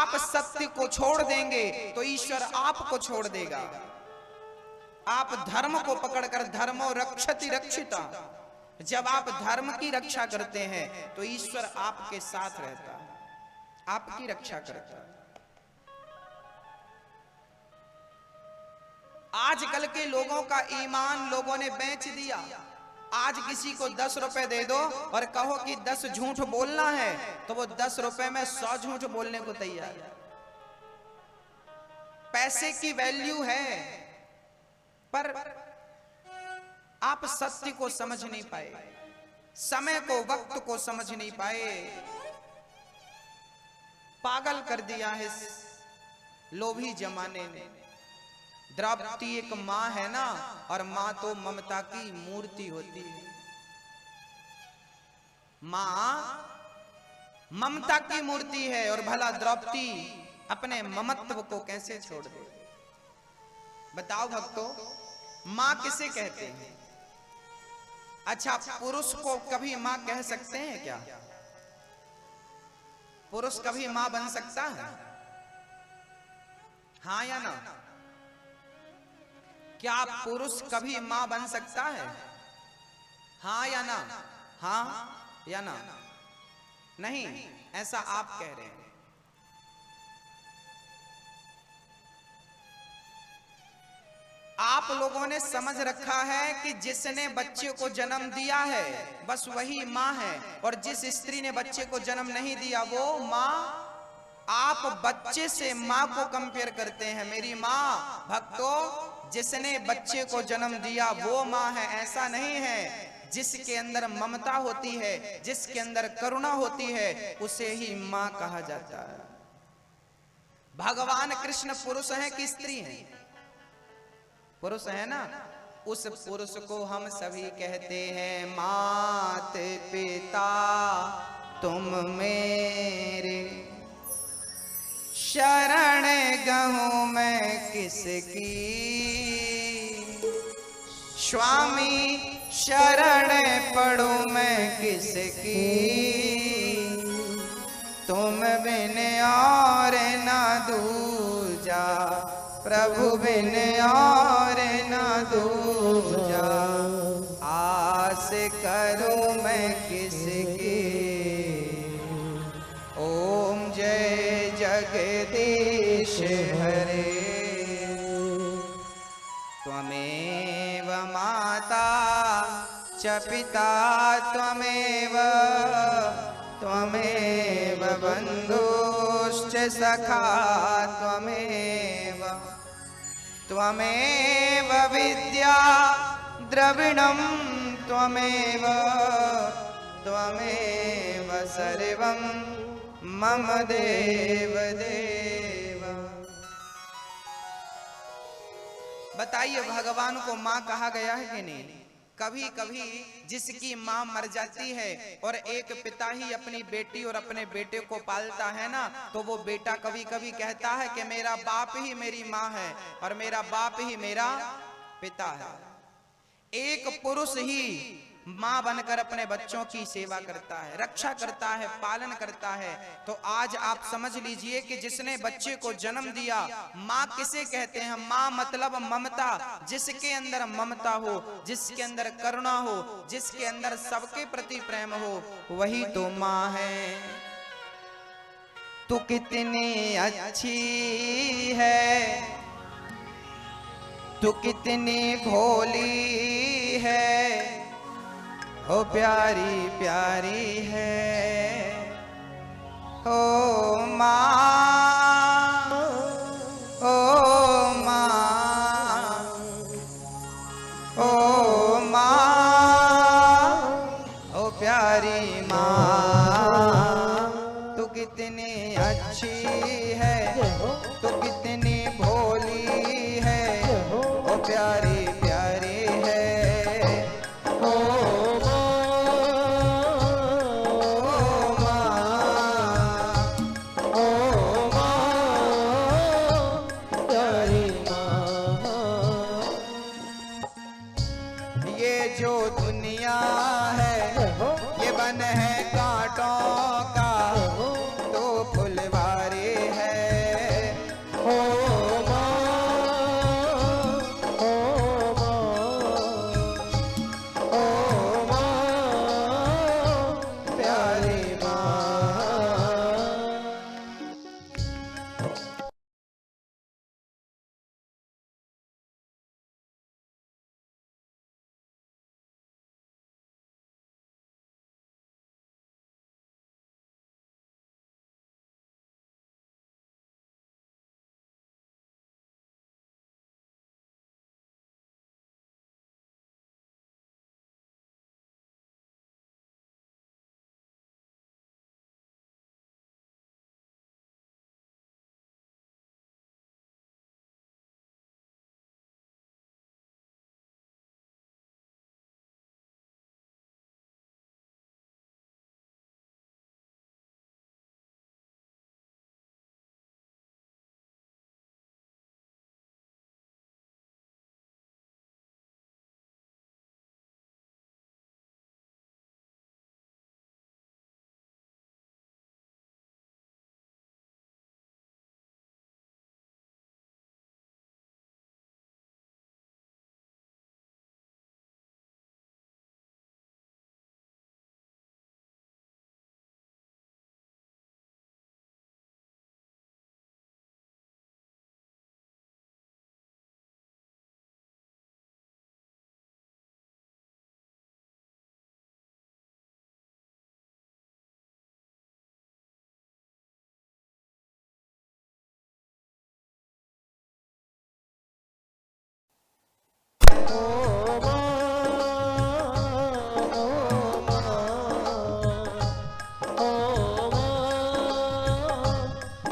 आप सत्य को छोड़ देंगे तो ईश्वर आपको छोड़ देगा। आप धर्म को पकड़कर धर्मो रक्षति रक्षिता, जब आप धर्म की रक्षा करते हैं तो ईश्वर आपके साथ रहता है, आपकी रक्षा करता है। आजकल के लोगों का ईमान लोगों ने बेच दिया। आज किसी को 10 रुपए दे दो और कहो कि 10 झूठ बोलना है तो वो 10 रुपए में 100 झूठ बोलने को तैयार है। पैसे की वैल्यू है, पर आप सत्य को समझ नहीं पाए, समय को, वक्त को समझ नहीं पाए। पागल कर दिया है इस लोभी जमाने ने। द्रौपदी एक मां है ना, और मां तो ममता की मूर्ति होती है। मां ममता की मूर्ति है, और भला द्रौपदी अपने ममत्व को कैसे छोड़ दे? बताओ भक्तों, मां किसे कहते हैं? अच्छा, पुरुष को कभी मां कह सकते हैं क्या? पुरुष कभी मां बन सकता है? हाँ या ना? क्या पुरुष कभी मां बन सकता है? हाँ या ना? हाँ या ना? नहीं, ऐसा आप कह रहे हैं। आप लोगों ने समझ रखा है कि जिसने बच्चे को जन्म दिया है बस वही मां है, और जिस स्त्री ने बच्चे को जन्म नहीं दिया वो मां। आप बच्चे से मां को कंपेयर करते हैं, मेरी मां। भक्तों, जिसने बच्चे को जन्म दिया वो मां है, ऐसा नहीं है। जिसके अंदर ममता होती है, जिसके अंदर करुणा होती है, उसे ही मां कहा जाता है। भगवान कृष्ण पुरुष हैं कि स्त्री हैं? पुरुष है ना। उस पुरुष को हम सभी कहते हैं मात पिता तुम मेरे, शरण गहूं मैं किसकी, स्वामी शरण पढ़ूं मैं किसकी, तुम बिन और ना दूजा, प्रभु बिन और ना दूजा, आस करूं मैं किसकी। ओम जय जगदीश हरे, त्वमेव माता च पिता त्वमेव, त्वमेव बन्धुश्च सखा त्वमेव, त्वमेव विद्या द्रविणं त्वमेव, त्वमेव सर्वं मम देव देव। बताइए, भगवान को मां कहा गया है कि नहीं? कभी कभी जिसकी मां मर जाती है और एक पिता ही अपनी बेटी और अपने बेटे को पालता है ना, तो वो बेटा कभी कभी कहता है कि मेरा बाप ही मेरी मां है और मेरा बाप ही मेरा पिता है। एक पुरुष ही मां बनकर अपने बच्चों की सेवा करता है, रक्षा करता है, पालन करता है। तो आज आप समझ लीजिए कि जिसने बच्चे को जन्म दिया, मां किसे कहते हैं? मां मतलब ममता। जिसके अंदर ममता हो, जिसके अंदर करुणा हो, जिसके अंदर सबके प्रति प्रेम हो, वही तो मां है। तू कितनी अच्छी है, तू कितनी भोली है, ओ प्यारी प्यारी है, ओ माँ, ओ माँ, ओ माँ, ओ प्यारी माँ। तू कितनी अच्छी है, तू कितनी भोली है, ओ प्यारी प्यारी है, जो दुनिया है ये बन है कांटों का, तो फुलवारी है,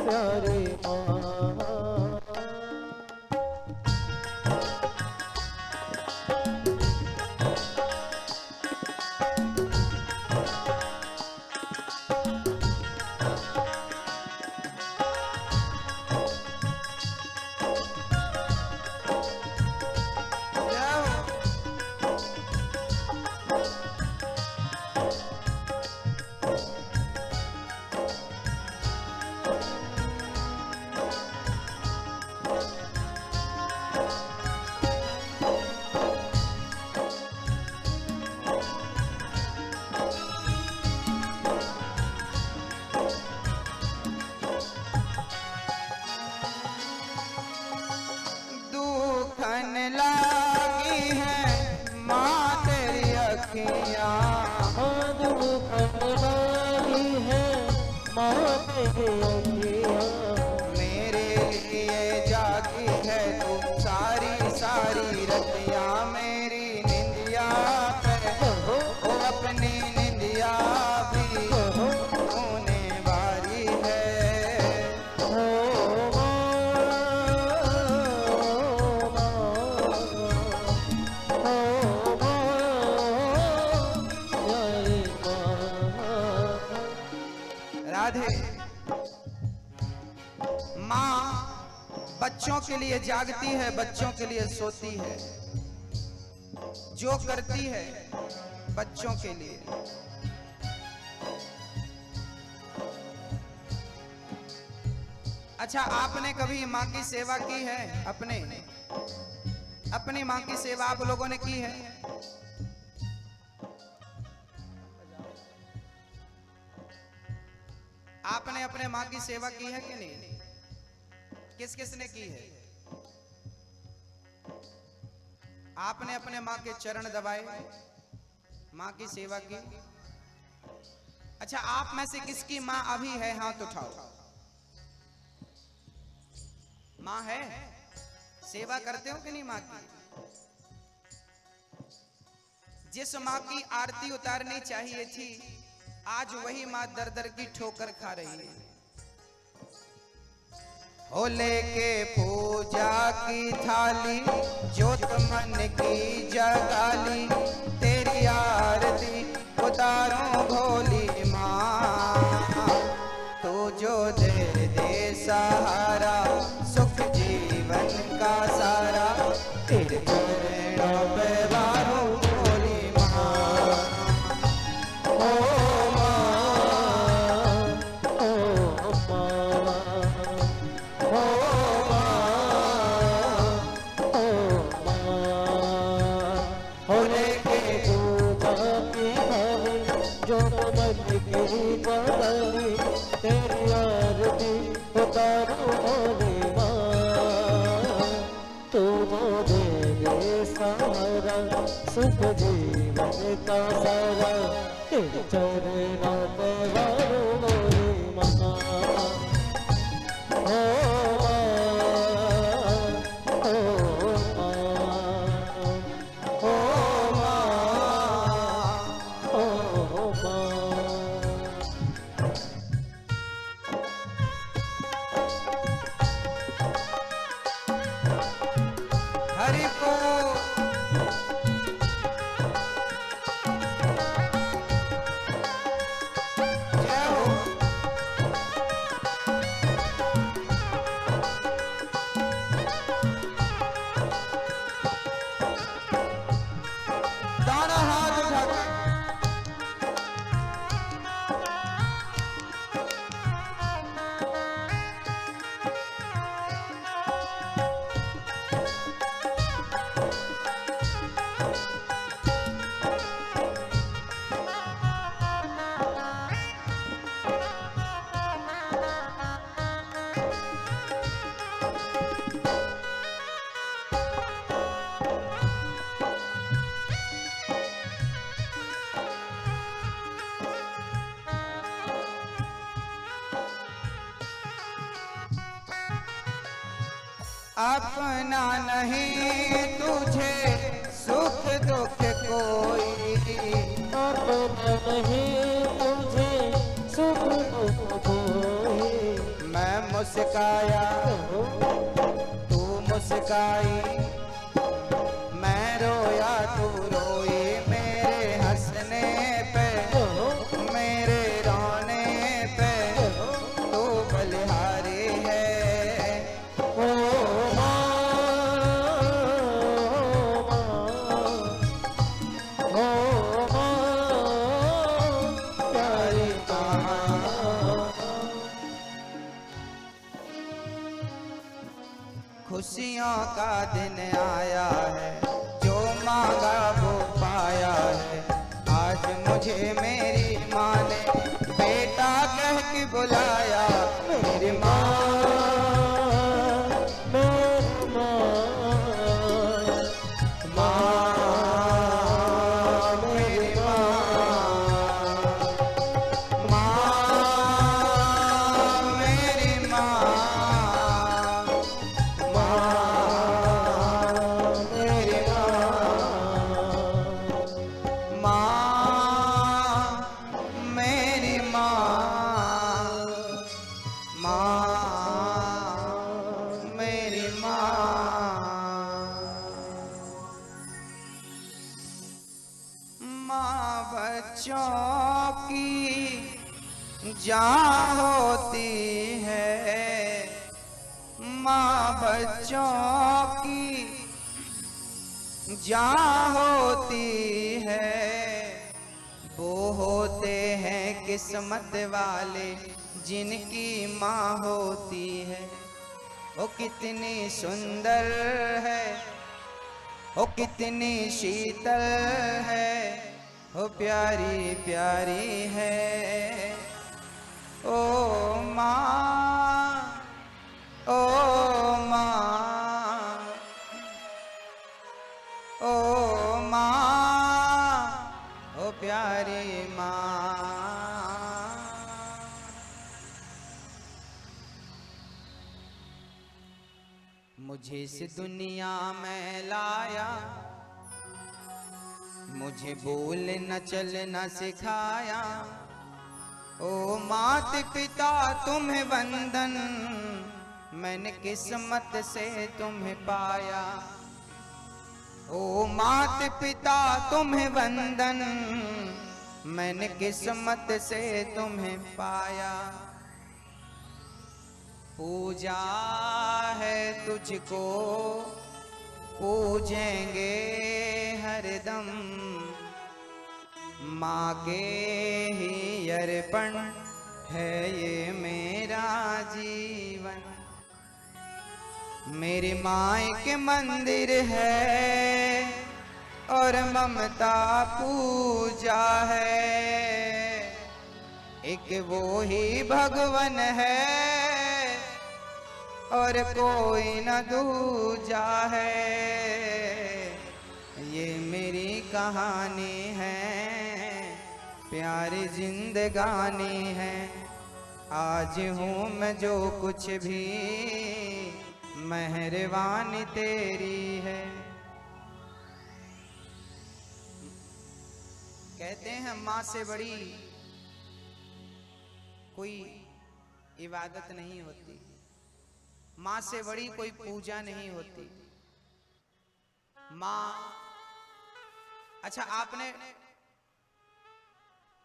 प्यारी माँ। लागी है माँ तेरी अखियाँ, लागी है माँ तेरी अखियाँ, मेरे लिए जागी है तू सारी सारी रतियाँ, मेरी निंदिया पे ओ अपनी निंदिया भी होने वाली है। राधे माँ बच्चों के लिए जागती है, बच्चों के लिए सोती है, जो करती है बच्चों के लिए। अच्छा, आपने कभी माँ की सेवा की है? अपनी माँ की सेवा आप लोगों ने की है? आपने अपने माँ की सेवा की है कि नहीं? किस किस ने की है? आपने अपने माँ के चरण दबाए, माँ की सेवा की? अच्छा, आप में से किसकी माँ अभी है? हाथ उठाओ। माँ है? सेवा करते हो कि नहीं माँ की? जिस माँ की आरती उतारनी चाहिए थी, आज वही माँ दर दर की ठोकर खा रही है। हो लेके पूजा की थाली, ज्योत मन की जगाली, तेरी आरती उतारो भोली माँ, तू जो दे दे सहारा, सुख जीवन का सारा, तेरे चरणों पे वारो भोली माँ। ओ तेरी आरती उतारो भोली माँ, तू दे दे सहारा, सुख जीवन का सारा, तेरे चरणों पे वारो भोली माँ। हरि को जय हो। दाना हाथ उठा के अपना नहीं तुझे सुख दुख कोई, अपना नहीं तुझे सुख दुख कोई, मैं मुस्काया, तू मुस्काई मैं रोया, तू रोई मेरे हंसने पे, मेरे रोने पे तू बलिहारी है। ओ माँ, ओ माँ, प्यारी माँ। खुशियों का दिन आया है, जो मांगा वो पाया है। आज मुझे मेरी माँ ने बेटा कह के बुलाया, मेरी माँ, मेरी माँ, मेरी माँ, मेरी माँ, मेरी माँ बच्चों की जान होती है, माँ बच्चों की जान होती है। वो होते हैं किस्मत वाले जिनकी माँ होती है। वो कितनी सुंदर है, वो कितनी शीतल है, वो प्यारी प्यारी है। ओ माँ, ओ माँ, ओ माँ, ओ प्यारी माँ। मुझे इस दुनिया में लाया, मुझे बोल न चलना सिखाया। ओ मात पिता तुम्हें वंदन, मैंने किस्मत से तुम्हें पाया। ओ मात पिता तुम्हें वंदन, मैंने किस्मत से तुम्हें पाया। पूजा है तुझको, पूजेंगे हरदम, माँ के ही अर्पण है ये मेरा जीवन। मेरी माँ के मंदिर है और ममता पूजा है। एक वो ही भगवन है और कोई न दूजा है। ये मेरी कहानी है, प्यारी जिंदगानी है। आज हूँ मैं जो कुछ भी, मेहरबानी तेरी है। कहते हैं माँ से बड़ी कोई इबादत नहीं होती, माँ से बड़ी कोई पूजा नहीं होती। माँ, अच्छा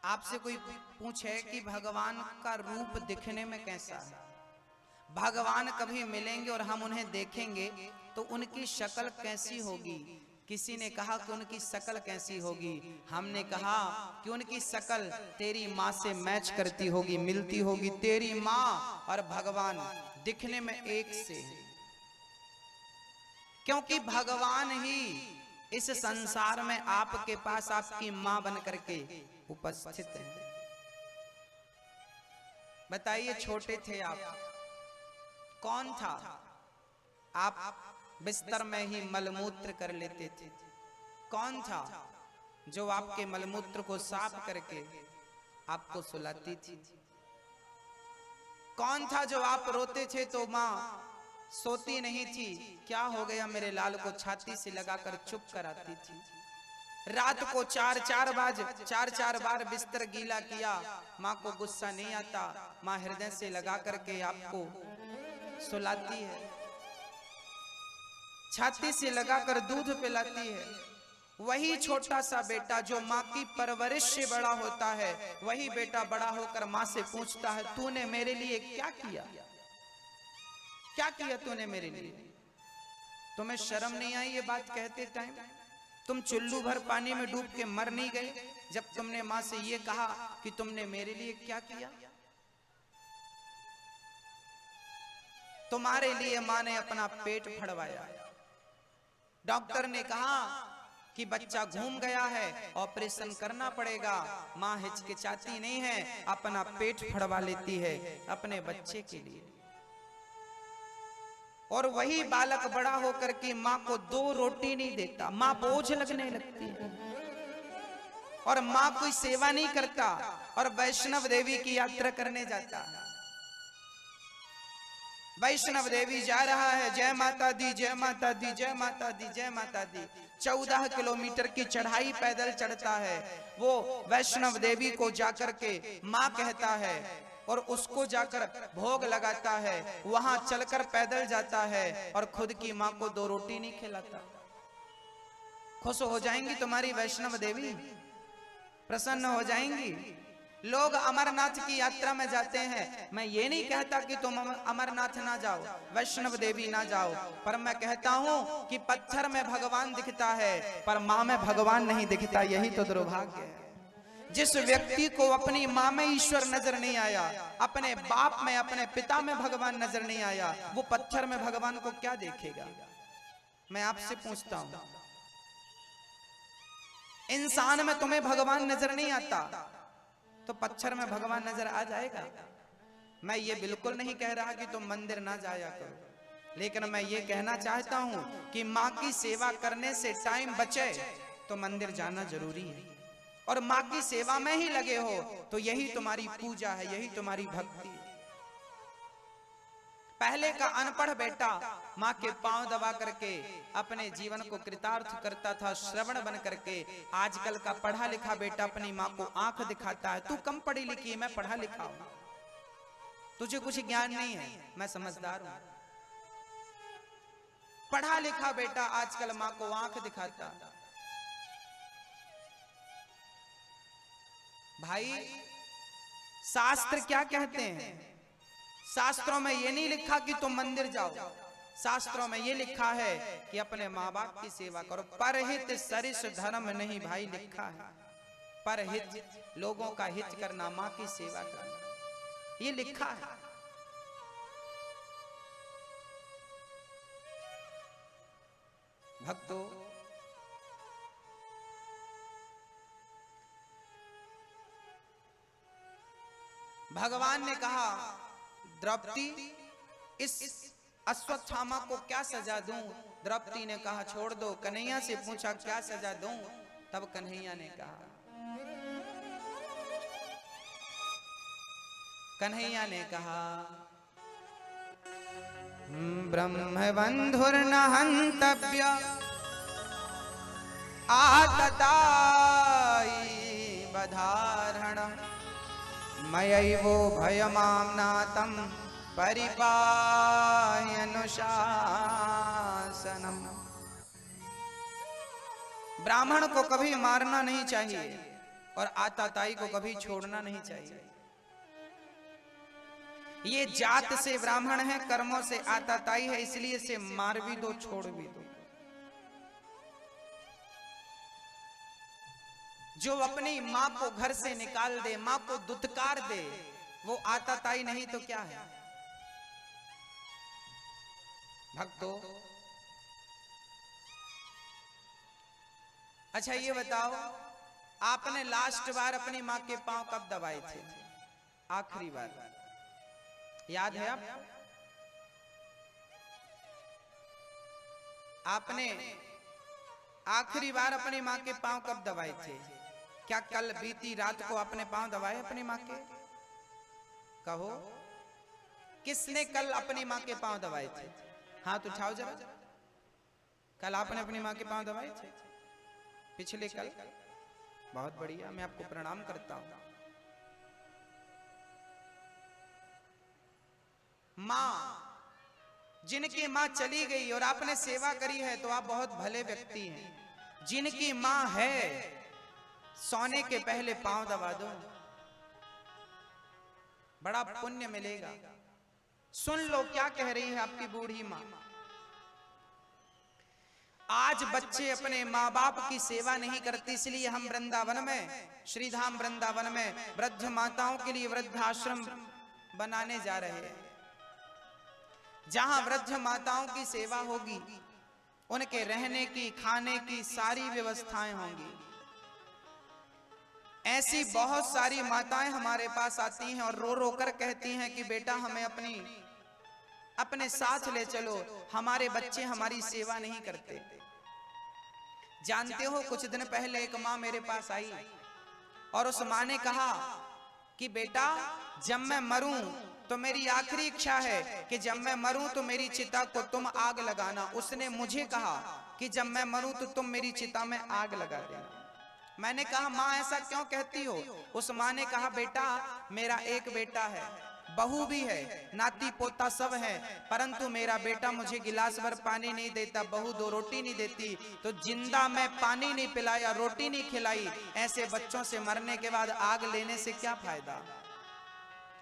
आपसे कोई पूछे कि भगवान का रूप दिखने में कैसा है? भगवान कभी मिलेंगे और हम उन्हें देखेंगे तो उनकी शक्ल कैसी होगी? किसी ने कहा कि उनकी शक्ल कैसी होगी? हमने कहा कि उनकी शक्ल तेरी माँ से मैच करती होगी, मिलती होगी। तेरी माँ और भगवान दिखने में एक से हैं, क्योंकि भगवान ही इस संसार में आपके पास आपकी माँ बन करके उपस्थित है। बताइए, छोटे थे आप, कौन था? आप बिस्तर में ही मलमूत्र कर लेते थे। कौन था जो आपके मलमूत्र को साफ करके आपको सुलाती थी? कौन था जो आप रोते थे तो माँ सोती नहीं थी? क्या हो गया मेरे लाल को छाती से लगाकर चुप कराती थी। रात को चार बार बिस्तर गीला किया, माँ को गुस्सा नहीं आता, माँ हृदय से लगा करके आपको सुलाती है, छाती से लगाकर दूध पिलाती है। वही छोटा सा बेटा जो माँ की परवरिश से बड़ा होता है, वही बेटा बड़ा होकर माँ से पूछता है, तूने मेरे लिए क्या किया, क्या किया तूने मेरे लिए? तुम्हें शर्म नहीं आई ये बात कहते टाइम? तुम चुल्लू भर पानी में डूब के मर नहीं गए जब तुमने माँ से ये कहा कि तुमने मेरे लिए क्या किया? तुम्हारे लिए माँ ने अपना पेट फड़वाया, डॉक्टर ने कहा कि बच्चा घूम गया है, ऑपरेशन करना पड़ेगा। माँ हिचकिचाती नहीं है, अपना पेट फड़वा लेती है अपने बच्चे के लिए। और वही बालक बड़ा होकर के माँ को 2 रोटी नहीं देता, माँ बोझ लगने लगती है और माँ कोई सेवा नहीं करता और वैष्णव देवी की यात्रा करने जाता है। वैष्णव देवी जा रहा है, जय माता दी, जय माता दी, जय माता दी, जय माता दी। 14 किलोमीटर की चढ़ाई पैदल चढ़ता है। वो वैष्णव देवी को जाकर के माँ कहता है और उसको जाकर भोग लगाता है। वहां चलकर पैदल जाता है और खुद की माँ को 2 रोटी नहीं खिलाता। खुश हो जाएंगी तुम्हारी वैष्णव देवी, प्रसन्न हो जाएंगी। लोग अमरनाथ की यात्रा में जाते हैं, मैं ये नहीं कहता कि तुम अमरनाथ ना जाओ, वैष्णव देवी ना जाओ, पर मैं कहता हूं कि पत्थर में भगवान दिखता है पर माँ में भगवान नहीं दिखता। यही तो दुर्भाग्य है। जिस व्यक्ति को अपनी माँ में ईश्वर नजर नहीं आया, अपने बाप में, अपने पिता में भगवान नजर नहीं आया, वो पत्थर में भगवान को क्या देखेगा? मैं आपसे पूछता हूं, इंसान में तुम्हें भगवान नजर नहीं आता तो पत्थर में भगवान नजर आ जाएगा? मैं ये बिल्कुल नहीं कह रहा कि तुम मंदिर ना जाया करो, लेकिन मैं ये कहना चाहता हूं कि माँ की सेवा करने से टाइम बचे तो मंदिर जाना जरूरी है। और माँ की सेवा में ही लगे हो तो यही तुम्हारी पूजा है, यही तुम्हारी भक्ति है। पहले का अनपढ़ बेटा माँ के पांव दबा करके अपने जीवन को कृतार्थ करता था, श्रवण बन करके। आजकल का पढ़ा लिखा बेटा अपनी माँ को आंख दिखाता है, तू कम पढ़ी लिखी है, मैं पढ़ा लिखा हूं, तुझे कुछ ज्ञान नहीं है, मैं समझदार हूं। पढ़ा लिखा बेटा आजकल माँ को आंख दिखाता। भाई शास्त्र क्या कहते हैं? शास्त्रों में ये नहीं लिखा कि तुम मंदिर जाओ, शास्त्रों में ये लिखा है कि अपने माँ बाप की सेवा करो। परहित सरिस धर्म नहीं भाई लिखा है, परहित लोगों का हित करना, माँ की सेवा करना, ये लिखा है। भक्तों, भगवान ने कहा, द्रौपदी इस अश्वत्थामा को क्या सजा दूं? द्रौपदी ने कहा छोड़ दो। कन्हैया से पूछा क्या सजा दूं? तब कन्हैया ने कहा, कन्हैया ने कहा ब्रह्मबंधुर्न हन्तव्य आतताई बधारण मयैवो भयमाम्नातं परिपाह्यनुशासनम्। ब्राह्मण को कभी मारना नहीं चाहिए और आताताई को कभी छोड़ना नहीं चाहिए। ये जात से ब्राह्मण है, कर्मों से आताताई है, इसलिए इसे मार भी दो, छोड़ भी दो। जो अपनी माँ को घर से निकाल दे, माँ को दुत्कार दे, वो आताताई नहीं तो क्या है? भक्तों, अच्छा ये बताओ, आपने लास्ट बार अपनी माँ के पांव कब दबाए थे? आखिरी बार याद है आपने आखिरी बार अपनी माँ के पांव कब दबाए थे? क्या कल बीती रात को आपने पांव दबाए अपनी माँ के? कहो, किसने कल अपनी माँ के पांव दबाए थे? हाथ उठाओ जरा। कल आपने अपनी माँ के पांव दबाए थे? पिछले कल। बहुत बढ़िया, मैं आपको प्रणाम करता हूं। मां, जिनकी मां चली गई और आपने सेवा करी है तो आप बहुत भले व्यक्ति हैं। जिनकी मां है, सोने के पहले पांव दबा दो, बड़ा पुण्य मिलेगा। सुन लो क्या कह रही है आपकी बूढ़ी मां। आज बच्चे अपने माँ बाप की सेवा नहीं करते, इसलिए हम वृंदावन में, श्रीधाम वृंदावन में वृद्ध माताओं के लिए वृद्धाश्रम बनाने जा रहे हैं, जहां वृद्ध माताओं की सेवा होगी, उनके रहने की, खाने की सारी व्यवस्थाएं होंगी। ऐसी बहुत सारी माताएं हमारे पास आती हैं और रो रो कर कहती हैं कि बेटा हमें अपने साथ ले चलो, हमारे बच्चे हमारी सेवा नहीं करते। जानते हो, कुछ दिन पहले एक माँ मेरे पास आई और उस माँ ने कहा कि बेटा जब मैं मरूं तो मेरी आखिरी इच्छा है कि जब मैं मरूं तो मेरी चिता को तुम आग लगाना। उसने मुझे कहा कि जब मैं मरूं तो तुम मेरी चिता में आग लगा देना। मैंने कहा माँ ऐसा क्यों कहती हो? उस माँ ने कहा बेटा मेरा एक बेटा है, बहू भी है, नाती पोता सब है, परंतु मेरा बेटा मुझे गिलास भर पानी नहीं देता, बहू दो रोटी नहीं देती, तो जिंदा मैं पानी नहीं पिलाया, रोटी नहीं खिलाई, ऐसे बच्चों से मरने के बाद आग लेने से क्या फायदा।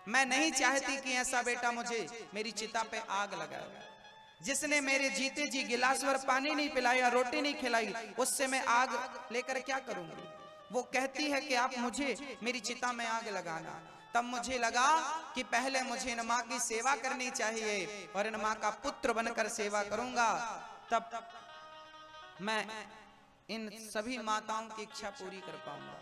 मैं नहीं चाहती कि ऐसा बेटा मुझे मेरी चिता पे आग लगाए। जिसने मेरे जीते जी गिलास भर पानी नहीं पिलाया, रोटी नहीं खिलाई, उससे मैं आग लेकर क्या करूंगी। वो कहती है कि आप मुझे मेरी चिता में आग लगाना। तब मुझे लगा कि पहले मुझे इन माँ की सेवा करनी चाहिए और इन माँ का पुत्र बनकर सेवा करूंगा, तब मैं इन सभी माताओं की इच्छा पूरी कर पाऊंगा।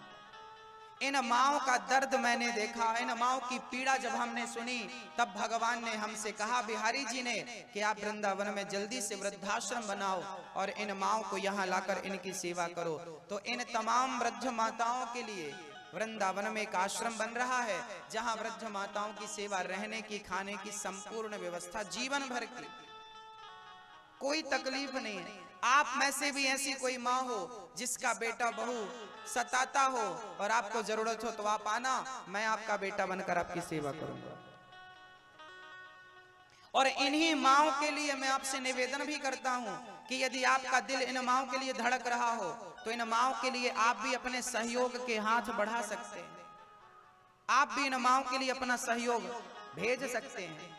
इन माओं का दर्द मैंने देखा, इन माओं की पीड़ा जब हमने सुनी, तब भगवान ने हमसे कहा, बिहारी जी ने, कि आप वृंदावन में जल्दी से वृद्धाश्रम बनाओ और इन माओं को यहाँ लाकर इनकी सेवा करो। तो इन तमाम वृद्ध माताओं के लिए वृंदावन में एक आश्रम बन रहा है, जहाँ वृद्ध माताओं की सेवा, रहने की, खाने की संपूर्ण व्यवस्था जीवन भर की, कोई तकलीफ नहीं है। आप में से भी ऐसी कोई माँ हो जिसका बेटा बहू सताता हो और आपको जरूरत हो तो आप आना, मैं आपका बेटा बनकर आपकी सेवा करूंगा। और इन्हीं माँओं के लिए मैं आपसे निवेदन भी करता हूं कि यदि आपका दिल इन माँओं के लिए धड़क रहा हो तो इन माँओं के लिए आप भी अपने सहयोग के हाथ बढ़ा सकते हैं। आप भी इन माँओं के लिए अपना सहयोग भेज सकते हैं।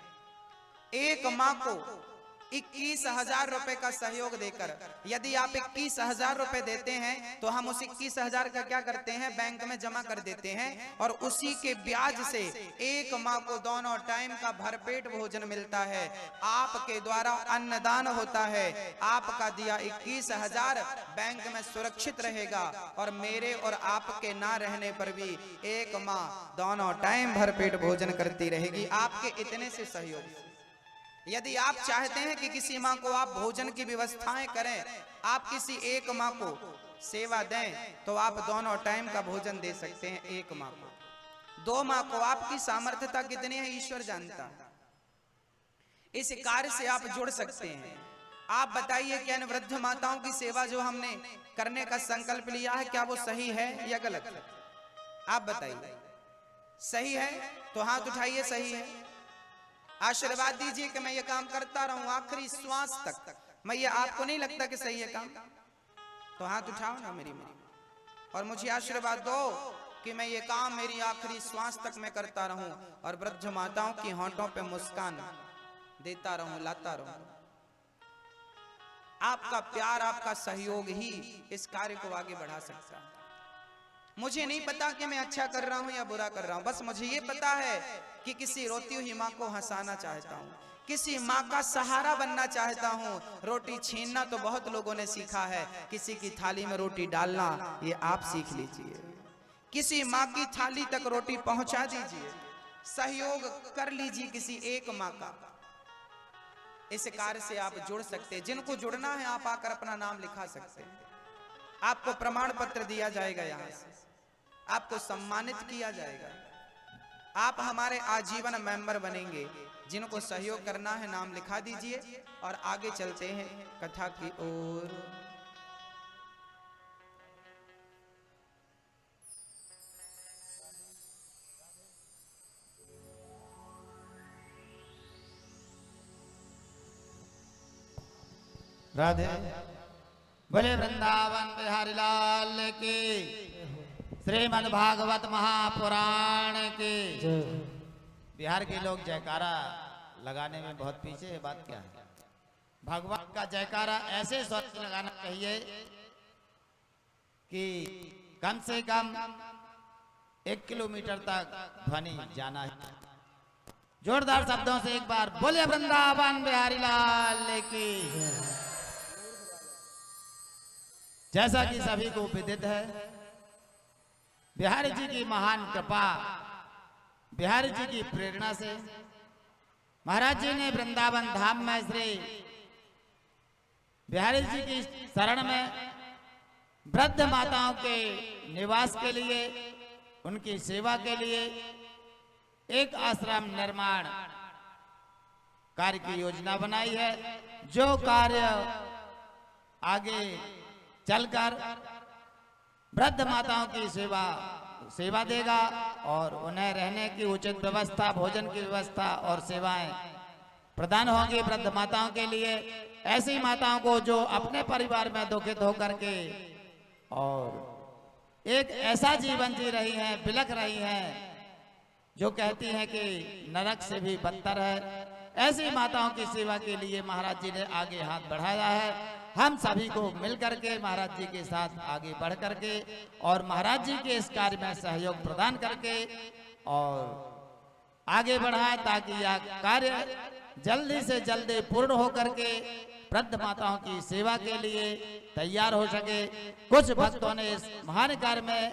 एक माँ को 21,000 रुपए का सहयोग देकर, यदि आप 21,000 रुपए देते हैं तो हम उस 21,000 का क्या करते हैं, बैंक में जमा कर देते हैं और उसी के ब्याज से एक माँ को दोनों टाइम का भरपेट भोजन मिलता है। आपके द्वारा अन्नदान होता है, आपका दिया 21,000 बैंक में सुरक्षित रहेगा और मेरे और आपके ना रहने पर भी एक माँ दोनों टाइम भरपेट भोजन करती रहेगी आपके इतने से सहयोग से। यदि आप चाहते हैं कि किसी माँ को आप भोजन की व्यवस्थाएं करें, आप किसी एक माँ को सेवा दें, तो आप दोनों टाइम का भोजन दे सकते हैं। एक माँ को, 2 माँ को, आपकी सामर्थ्यता कितनी है ईश्वर जानता है। इस कार्य से आप जुड़ सकते हैं। आप बताइए क्या इन वृद्ध माताओं की सेवा जो हमने करने का संकल्प लिया है, क्या वो सही है या गलत है? आप बताइए। सही है तो हाथ उठाइए, सही है। आशीर्वाद दीजिए कि मैं ये काम करता रहूं आखिरी श्वास तक। मैं ये, आपको नहीं लगता कि सही है काम? तो हाथ उठाओ ना मेरी मां और मुझे आशीर्वाद दो कि मैं ये काम मेरी आखिरी श्वास तक मैं करता रहूं और वृद्ध माताओं की होंठों पे मुस्कान देता रहूं, लाता रहूं। आपका प्यार, आपका सहयोग ही इस कार्य को आगे बढ़ा सकता है। मुझे नहीं पता कि मैं अच्छा कर रहा हूं या बुरा कर रहा हूं, बस मुझे ये पता है कि किसी रोती हुई माँ को हंसाना चाहता हूँ, किसी माँ का सहारा बनना चाहता हूँ। रोटी छीनना तो बहुत लोगों ने सीखा है, किसी की थाली में रोटी डालना ये आप सीख लीजिए। किसी माँ की थाली तक रोटी पहुंचा दीजिए, सहयोग कर लीजिए किसी एक माँ का। इस कार्य से आप जुड़ सकते हैं। जिनको जुड़ना है आप आकर अपना नाम लिखा सकते हैं। आपको प्रमाण पत्र दिया जाएगा, यहाँ से आपको सम्मानित किया जाएगा। आप हमारे आजीवन मेंबर बनेंगे। जिनको सहयोग करना है नाम लिखा दीजिए और आगे चलते हैं कथा की ओर। राधे। बोले वृंदावन बिहारी लाल की, श्रीमद् भागवत महापुराण की। जय। बिहार के लोग जयकारा लगाने में बहुत पीछे है, बात क्या है? भगवान का जयकारा ऐसे स्वर से लगाना चाहिए कि कम से कम 1 किलोमीटर तक ध्वनि जाना है। जोरदार शब्दों से एक बार बोले वृंदावन बिहारी लाल की। जैसा कि सभी को विदित है, बिहारी जी की महान कृपा, बिहारी जी की प्रेरणा से महाराज जी ने वृंदावन धाम में श्री बिहारी जी की शरण में वृद्ध माताओं के निवास के लिए, उनकी सेवा के लिए एक आश्रम निर्माण कार्य की योजना बनाई है, जो कार्य आगे चलकर वृद्ध माताओं की सेवा देगा और उन्हें रहने की उचित व्यवस्था, भोजन की व्यवस्था और सेवाएं प्रदान होंगी वृद्ध माताओं के लिए। ऐसी माताओं को जो अपने परिवार में दुखित होकर के और एक ऐसा जीवन जी रही हैं, बिलख रही हैं, जो कहती हैं कि नरक से भी बदतर है, ऐसी माताओं की सेवा के लिए महाराज जी ने आगे हाथ बढ़ाया है। हम सभी को मिल करके महाराज जी के साथ आगे बढ़ करके और महाराज जी के इस कार्य में सहयोग प्रदान करके और आगे बढ़ाए, ताकि यह कार्य जल्दी से जल्दी पूर्ण हो करके वृद्ध माताओं की सेवा के लिए तैयार हो सके। कुछ भक्तों ने इस महान कार्य में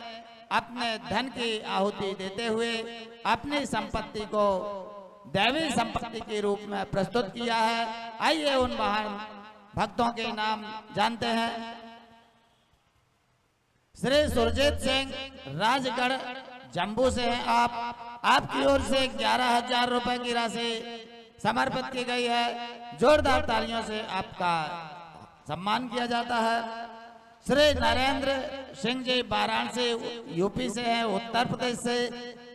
अपने धन की आहुति देते हुए अपनी संपत्ति को दैवी संपत्ति के रूप में प्रस्तुत किया है। आइए उन महान भक्तों के नाम जानते हैं। श्री सुरजीत सिंह राजगढ़ जम्बू से हैं आपकी ओर से 11,000 रुपए की राशि समर्पित की गई है। जोरदार तालियों से आपका सम्मान किया जाता है। श्री नरेंद्र सिंह जी वाराणसी यूपी से हैं, उत्तर प्रदेश से,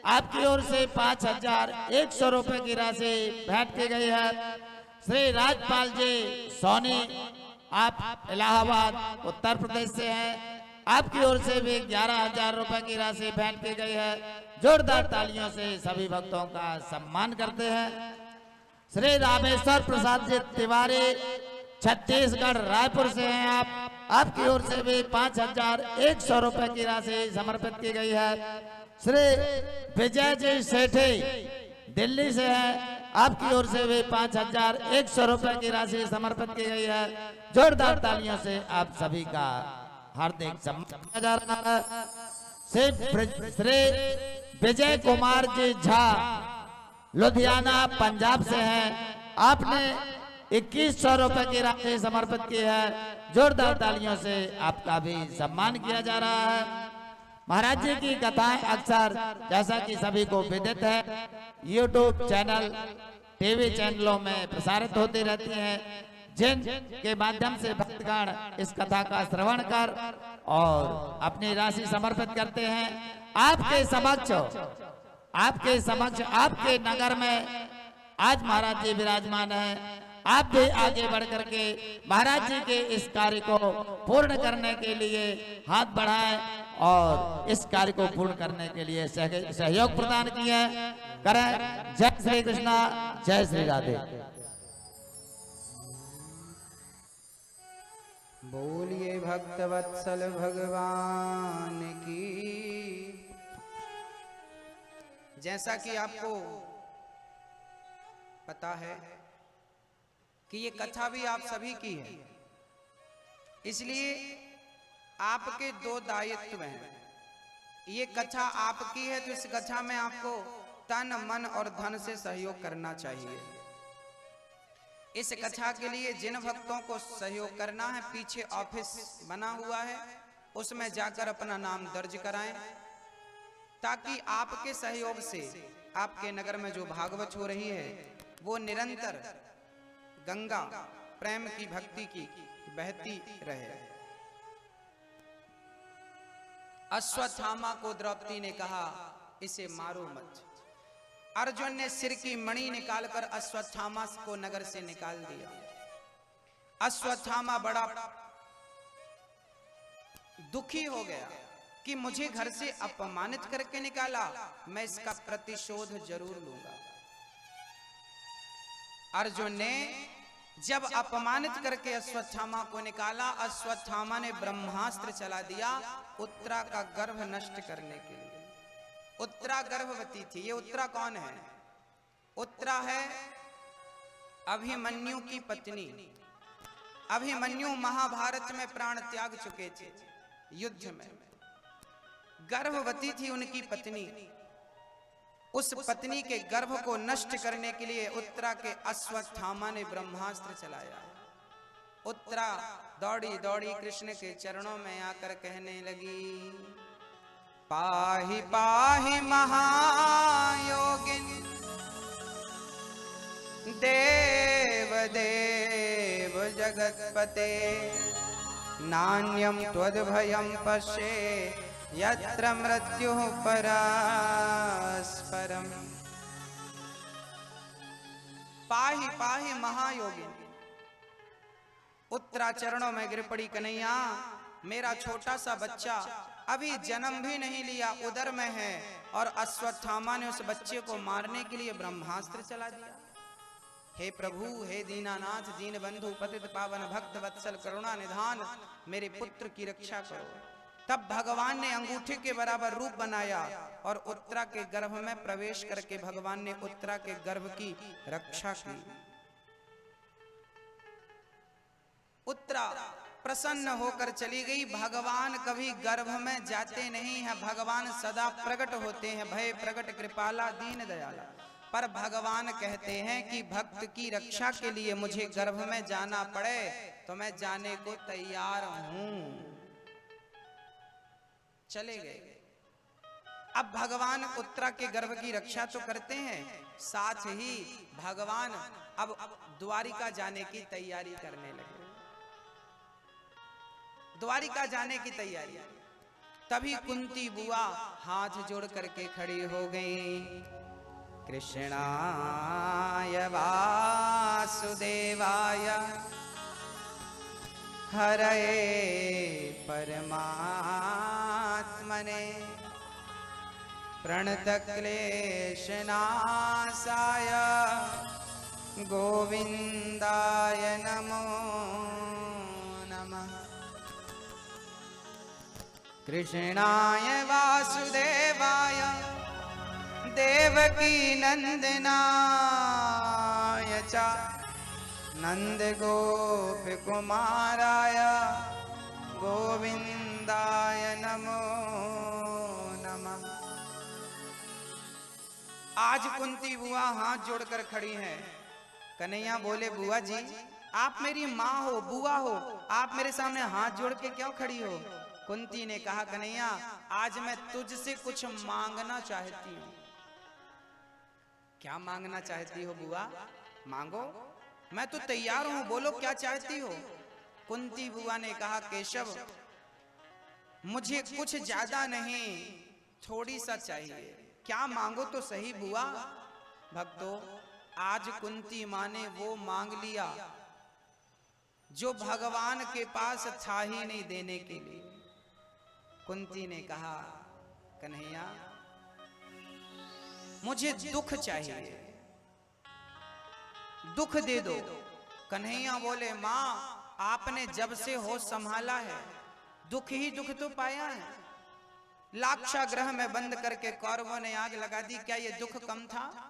आपकी ओर से 5,100 रुपए की राशि भेंट की गई है। श्री राजपाल जी सोनी, आप इलाहाबाद उत्तर प्रदेश से हैं, आपकी ओर से भी 11,000 रुपए की राशि भेंट की गई है। जोरदार तालियों से सभी भक्तों का सम्मान करते हैं। श्री रामेश्वर प्रसाद जी तिवारी छत्तीसगढ़ रायपुर से हैं आपकी ओर से भी 5,100 रुपए की राशि समर्पित की गई है। श्री विजय जी सेठी दिल्ली से हैं, आपकी ओर से भी 5,100 रुपए की राशि समर्पित की गई है। जोरदार तालियों से आप सभी का हार्दिक सम्मान किया जा रहा है। श्री विजय कुमार जी झा लुधियाना पंजाब से हैं, आपने 2,100 रुपए की राशि समर्पित की है। जोरदार तालियों से आपका भी सम्मान किया जा रहा है। महाराज जी की कथाएं अक्सर, जैसा कि सभी को विदित है, YouTube चैनल, टीवी चैनलों में प्रसारित होती रहती हैं, जिनके माध्यम से भक्तगण इस कथा का श्रवण कर और अपनी राशि समर्पित करते हैं। आपके समक्ष आपके नगर में आज महाराज जी विराजमान हैं। आप भी आगे बढ़ करके महाराज जी के इस कार्य को पूर्ण करने के लिए हाथ बढ़ाएं और इस कार्य को पूर्ण करने के लिए सहयोग प्रदान किए करें। जय श्री कृष्णा, जय श्री राधे। बोलिए भक्तवत्सल भगवान की। जैसा कि आपको पता है कि ये कथा भी आप सभी की है, इसलिए आपके 2 दायित्व हैं। ये कथा आपकी है तो इस कथा में आपको तन मन और धन से सहयोग करना चाहिए। इस कथा के लिए जिन भक्तों को सहयोग करना है, पीछे ऑफिस बना हुआ है, उसमें जाकर अपना नाम दर्ज कराएं, ताकि आपके सहयोग से आपके नगर में जो भागवत हो रही है वो निरंतर गंगा प्रेम की, भक्ति की बहती रहे। अश्वत्थामा को द्रौपदी ने कहा, इसे मारो मत। अर्जुन ने सिर की मणि निकालकर अश्वत्थामा को नगर से निकाल दिया। अश्वत्थामा बड़ा दुखी हो गया कि मुझे घर से अपमानित करके निकाला, मैं इसका प्रतिशोध जरूर लूंगा। अर्जुन ने जब अपमानित करके अश्वत्थामा को निकाला, अश्वत्थामा ने ब्रह्मास्त्र चला दिया उत्तरा का गर्भ नष्ट करने के लिए। उत्तरा गर्भवती थी। ये उत्तरा कौन है? उत्तरा है अभिमन्यु की पत्नी। अभिमन्यु महाभारत में प्राण त्याग चुके थे युद्ध में। गर्भवती थी उनकी पत्नी। उस पत्नी के गर्भ को नष्ट करने के लिए उत्तरा के अश्वत्थामा ने ब्रह्मास्त्र चलाया। उत्तरा दौड़ी दौड़ी कृष्ण के चरणों में आकर कहने लगी, पाहि पाहि महायोगिन देव देव जगत्पते, नान्यं त्वद्भयं पश्ये यत्र मृत्युः परस्परम्। पाहि पाहि महायोगिन। उत्तरा चरणों में गिर पड़ी, कन्हैया मेरा छोटा सा बच्चा अभी जन्म भी नहीं लिया, उदर में है, और अश्वत्थामा ने उस बच्चे को मारने के लिए ब्रह्मास्त्र चला दिया। हे प्रभु, हे दीनानाथ, दीन बंधु, पतित पावन, भक्त वत्सल, करुणा निधान, मेरे पुत्र की रक्षा करो। तब भगवान ने अंगूठे के बराबर रूप बनाया और उत्तरा के गर्भ में प्रवेश करके भगवान ने उत्तरा के गर्भ की रक्षा की। उत्तरा प्रसन्न होकर चली गई। भगवान कभी गर्भ में जाते नहीं हैं, भगवान सदा प्रकट होते हैं, भय प्रकट कृपाला दीन दयाला। पर भगवान कहते हैं कि भक्त की रक्षा के लिए मुझे गर्भ में जाना पड़े तो मैं जाने को तैयार हूं। चले गए। अब भगवान उत्तरा के गर्भ की रक्षा तो करते हैं, साथ ही भगवान अब द्वारिका जाने की तैयारी करने लगे। द्वारिका जाने की तैयारी। तभी कुंती बुआ हाथ जोड़ करके खड़ी हो गई। कृष्णाय वासुदेवाय हरये परमात्मने प्रणतक्लेशनाशाय गोविंदाय नमो नमः। कृष्णाय वासुदेवाय देवकी नंदनाय च नंद गोप कुमाराय गोविंदाय नमो नमः। आज कुंती बुआ हाथ जोड़कर खड़ी हैं। कन्हैया बोले, बुआ जी आप मेरी माँ हो, बुआ हो, आप मेरे सामने हाथ जोड़ के क्यों खड़ी हो? कुंती ने कहा, कन्हैया आज मैं तुझसे कुछ मांगना चाहती हूँ। क्या मांगना चाहती हो बुआ? मांगो, मैं तो तैयार हूं, बोलो क्या चाहती हो? कुंती बुआ ने कहा, केशव मुझे कुछ ज्यादा नहीं, थोड़ी सा चाहिए। क्या मांगो तो सही बुआ। भक्तों, आज कुंती माँ ने वो मांग लिया जो भगवान के पास था ही नहीं देने के लिए। कुंती ने कहा, कन्हैया मुझे दुख चाहिए, दुख दे दो। कन्हैया बोले, माँ आपने जब से होश संभाला है दुख ही दुख तो पाया है। लाक्षागृह में बंद करके कौरवों ने आग लगा दी, क्या ये दुख कम था?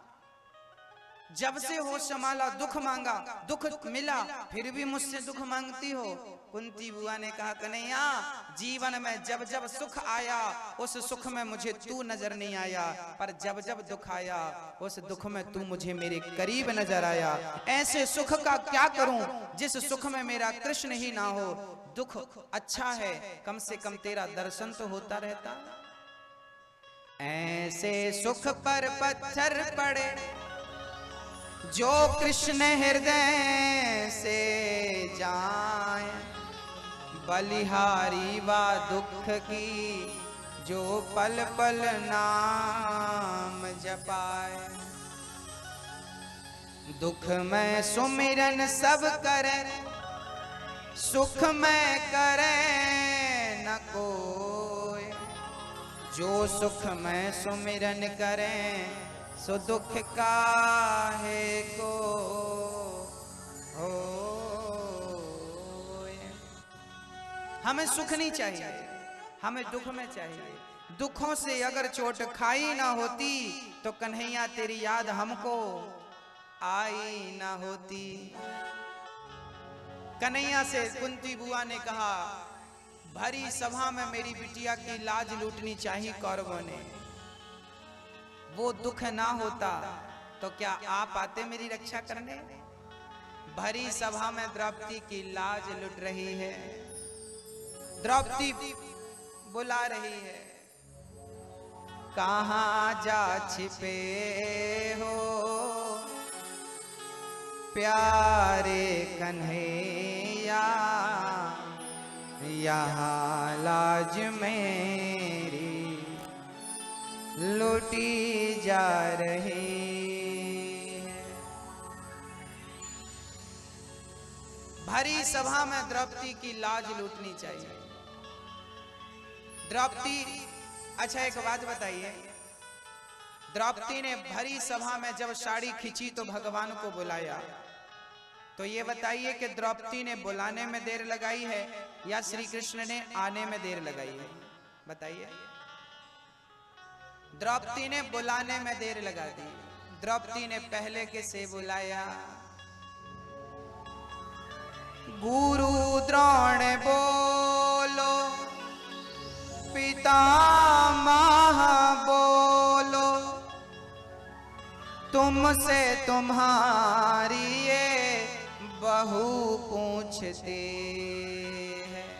जब से होश संभाला दुख मांगा, दुख मिला, फिर भी मुझसे दुख मांगती हो। कुंती बुआ ने कहा, कन्हैया जीवन में जब जब सुख आया उस सुख में मुझे तू नजर नहीं आया, पर जब जब दुख आया उस दुख में तू मुझे मेरे करीब नजर आया। ऐसे सुख का क्या करूं जिस सुख में मेरा कृष्ण ही ना हो। दुख अच्छा है, कम से कम तेरा दर्शन तो होता रहता। ऐसे सुख पर पत्थर पड़े जो कृष्ण हृदय से जाए, बलिहारी वा दुख की जो पल पल नाम जपाए। दुख में सुमिरन सब करे सुख में करे न कोई, जो सुख में सुमिरन करें सो दुख काहे को होए। हमें सुख नहीं चाहिए, हमें दुख में चाहिए। दुखों से अगर चोट खाई ना होती तो कन्हैया तेरी याद हमको आई ना होती। कन्हैया से कुंती बुआ ने कहा, भरी सभा में मेरी बिटिया की लाज लूटनी चाहिए कौरवों ने। वो दुख ना होता तो क्या आप आते मेरी रक्षा करने? भरी सभा में द्रौपदी की लाज लुट रही है। द्रौपदी बुला रही है, कहाँ जा छिपे हो प्यारे कन्हैया, यहाँ लाज मेरी लूटी जा रही है। भरी सभा में द्रौपदी की लाज लूटनी चाहिए। द्रौपदी, अच्छा एक बात बताइए, द्रौपदी ने भरी सभा में जब साड़ी खींची तो भगवान को बुलाया, तो ये बताइए कि द्रौपदी ने बुलाने में देर लगाई है या श्री कृष्ण ने आने में देर लगाई है? बताइए। द्रौपदी ने बुलाने में देर लगा दी। द्रौपदी ने पहले के से बुलाया। गुरु द्रोण बोलो, पितामह बोलो, तुमसे तुम्हारी ये बहू पूछते हैं।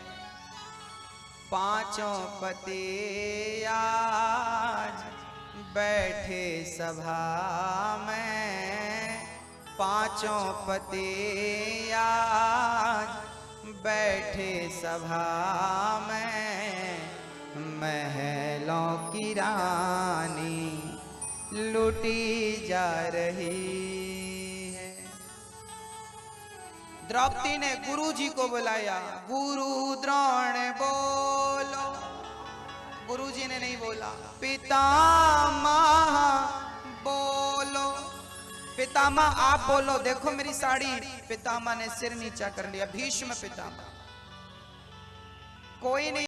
पांचों पति आज बैठे सभा में, पांचों पति आज बैठे सभा में, महलों की रानी लूटी जा रही है। द्रौपदी ने गुरु जी को बुलाया, गुरु द्रोण बोलो। गुरु जी ने नहीं बोला। पितामह बोलो, पितामह आप बोलो, देखो मेरी साड़ी। पितामह ने सिर नीचा कर लिया। भीष्म पितामह, कोई नहीं